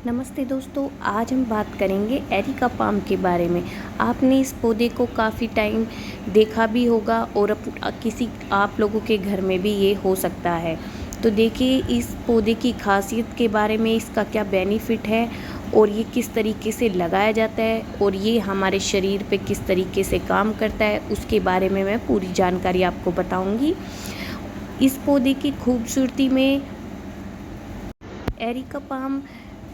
नमस्ते दोस्तों, आज हम बात करेंगे एरिका पाम के बारे में। आपने इस पौधे को काफ़ी टाइम देखा भी होगा और किसी आप लोगों के घर में भी ये हो सकता है। तो देखिए इस पौधे की खासियत के बारे में, इसका क्या बेनिफिट है और ये किस तरीके से लगाया जाता है और ये हमारे शरीर पे किस तरीके से काम करता है, उसके बारे में मैं पूरी जानकारी आपको बताऊंगी। इस पौधे की खूबसूरती में एरिका पाम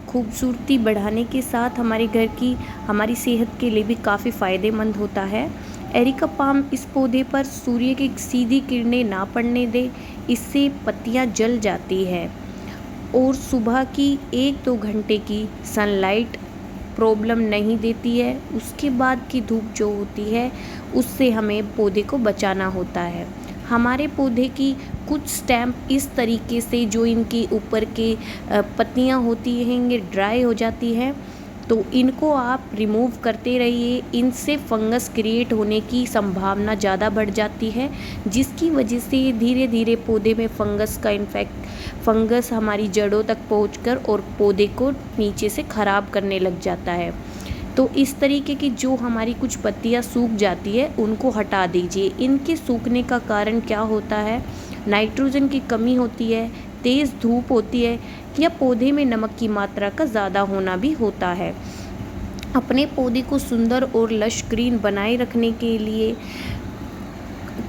खूबसूरती बढ़ाने के साथ हमारे घर की हमारी सेहत के लिए भी काफ़ी फ़ायदेमंद होता है। एरिका पाम इस पौधे पर सूर्य की सीधी किरणें ना पड़ने दे, इससे पत्तियां जल जाती है और सुबह की 1-2 घंटे की सनलाइट प्रॉब्लम नहीं देती है। उसके बाद की धूप जो होती है उससे हमें पौधे को बचाना होता है। हमारे पौधे की कुछ स्टेम इस तरीके से जो इनके ऊपर के पत्तियां होती हैं ये ड्राई हो जाती हैं, तो इनको आप रिमूव करते रहिए। इनसे फंगस क्रिएट होने की संभावना ज़्यादा बढ़ जाती है, जिसकी वजह से धीरे धीरे पौधे में फंगस हमारी जड़ों तक पहुंचकर और पौधे को नीचे से ख़राब करने लग जाता है। तो इस तरीके की जो हमारी कुछ पत्तियां सूख जाती है उनको हटा दीजिए। इनके सूखने का कारण क्या होता है? नाइट्रोजन की कमी होती है, तेज़ धूप होती है या पौधे में नमक की मात्रा का ज़्यादा होना भी होता है। अपने पौधे को सुंदर और लश ग्रीन बनाए रखने के लिए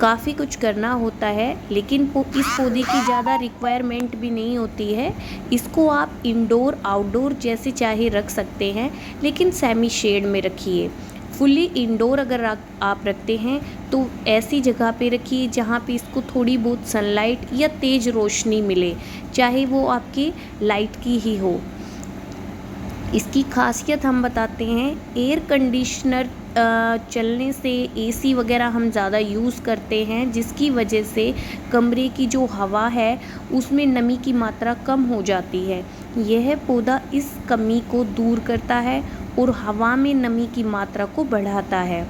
काफ़ी कुछ करना होता है, लेकिन इस पौधे की ज़्यादा रिक्वायरमेंट भी नहीं होती है। इसको आप इंडोर आउटडोर जैसे चाहे रख सकते हैं, लेकिन सेमी शेड में रखिए। फुली इंडोर अगर आप रखते हैं तो ऐसी जगह पे रखिए जहाँ पे इसको थोड़ी बहुत सनलाइट या तेज़ रोशनी मिले, चाहे वो आपकी लाइट की ही हो। इसकी खासियत हम बताते हैं। एयर कंडीशनर चलने से एसी वगैरह हम ज़्यादा यूज़ करते हैं, जिसकी वजह से कमरे की जो हवा है उसमें नमी की मात्रा कम हो जाती है। यह पौधा इस कमी को दूर करता है और हवा में नमी की मात्रा को बढ़ाता है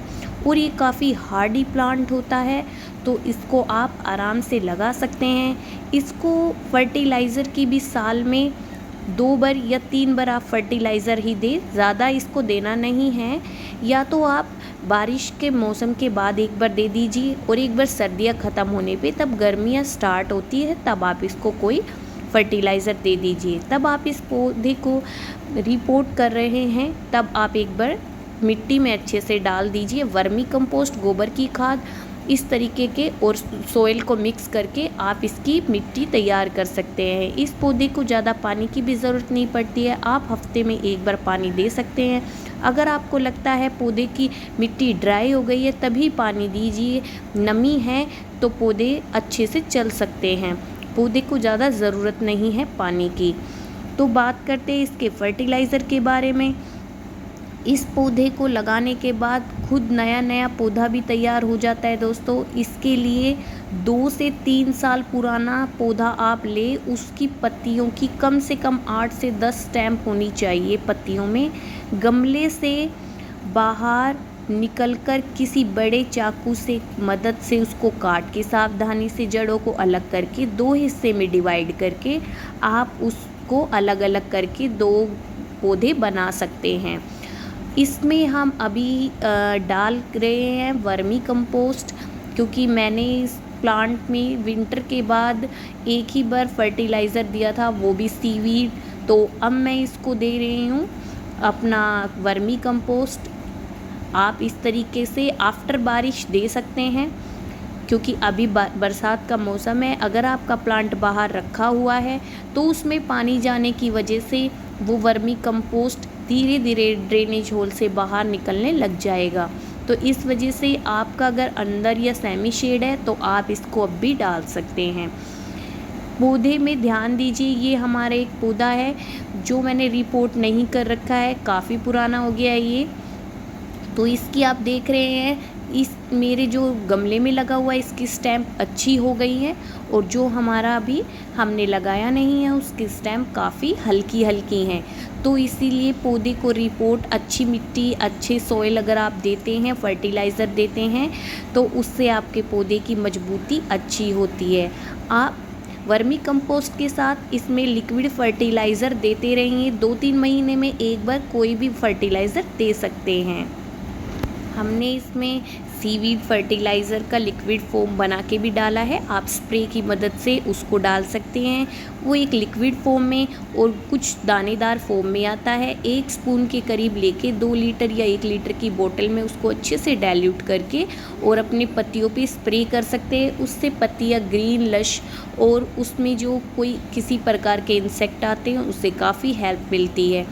और ये काफ़ी हार्डी प्लांट होता है, तो इसको आप आराम से लगा सकते हैं। इसको फर्टिलाइज़र की भी साल में 2 बार या 3 बार आप फर्टिलाइज़र ही दें, ज़्यादा इसको देना नहीं है। या तो आप बारिश के मौसम के बाद एक बार दे दीजिए और एक बार सर्दियाँ ख़त्म होने पे, तब गर्मियाँ स्टार्ट होती है तब आप इसको कोई फर्टिलाइज़र दे दीजिए। तब आप इस पौधे को रिपोर्ट कर रहे हैं तब आप एक बार मिट्टी में अच्छे से डाल दीजिए। वर्मी कंपोस्ट, गोबर की खाद, इस तरीके के और सोइल को मिक्स करके आप इसकी मिट्टी तैयार कर सकते हैं। इस पौधे को ज़्यादा पानी की भी ज़रूरत नहीं पड़ती है, आप हफ्ते में एक बार पानी दे सकते हैं। अगर आपको लगता है पौधे की मिट्टी ड्राई हो गई है तभी पानी दीजिए, नमी है तो पौधे अच्छे से चल सकते हैं। पौधे को ज़्यादा ज़रूरत नहीं है पानी की। तो बात करते हैं इसके फर्टिलाइज़र के बारे में। इस पौधे को लगाने के बाद खुद नया नया पौधा भी तैयार हो जाता है दोस्तों। इसके लिए 2 से 3 साल पुराना पौधा आप ले, उसकी पत्तियों की कम से कम 8 से 10 स्टैम्प होनी चाहिए पत्तियों में। गमले से बाहर निकलकर किसी बड़े चाकू से मदद से उसको काट के सावधानी से जड़ों को अलग करके 2 हिस्से में डिवाइड करके आप उसको अलग अलग करके 2 पौधे बना सकते हैं। इसमें हम अभी डाल रहे हैं वर्मी कंपोस्ट, क्योंकि मैंने इस प्लांट में विंटर के बाद एक ही बार फर्टिलाइज़र दिया था, वो भी सीवीड। तो अब मैं इसको दे रही हूँ अपना वर्मी कंपोस्ट। आप इस तरीके से आफ्टर बारिश दे सकते हैं, क्योंकि अभी बरसात का मौसम है। अगर आपका प्लांट बाहर रखा हुआ है तो उसमें पानी जाने की वजह से वो वर्मी कंपोस्ट धीरे धीरे ड्रेनेज होल से बाहर निकलने लग जाएगा। तो इस वजह से आपका अगर अंदर या सेमी शेड है तो आप इसको अब भी डाल सकते हैं। पौधे में ध्यान दीजिए, ये हमारा एक पौधा है जो मैंने रिपोर्ट नहीं कर रखा है, काफ़ी पुराना हो गया है ये। तो इसकी आप देख रहे हैं, इस मेरे जो गमले में लगा हुआ है इसकी स्टैम्प अच्छी हो गई है, और जो हमारा अभी हमने लगाया नहीं है उसकी स्टैम्प काफ़ी हल्की हल्की हैं। तो इसीलिए पौधे को रिपोर्ट अच्छी मिट्टी, अच्छे सॉइल अगर आप देते हैं, फर्टिलाइज़र देते हैं, तो उससे आपके पौधे की मजबूती अच्छी होती है। आप वर्मी कंपोस्ट के साथ इसमें लिक्विड फर्टिलाइज़र देते रहिए। 2-3 महीने में एक बार कोई भी फर्टिलाइज़र दे सकते हैं। हमने इसमें सीवीड फर्टिलाइज़र का लिक्विड फोम बना के भी डाला है। आप स्प्रे की मदद से उसको डाल सकते हैं। वो एक लिक्विड फोम में और कुछ दानेदार फोम में आता है। 1 स्पून के करीब लेके 2 लीटर या 1 लीटर की बोतल में उसको अच्छे से डाइल्यूट करके और अपने पत्तियों पे स्प्रे कर सकते हैं। उससे पत्तियाँ ग्रीन लश और उसमें जो कोई किसी प्रकार के इंसेक्ट आते हैं उससे काफ़ी हेल्प मिलती है।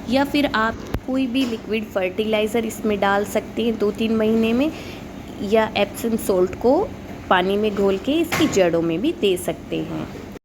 या फिर आप कोई भी लिक्विड फर्टिलाइज़र इसमें डाल सकते हैं 2-3 महीने में, या एप्सम सॉल्ट को पानी में घोल के इसकी जड़ों में भी दे सकते हैं।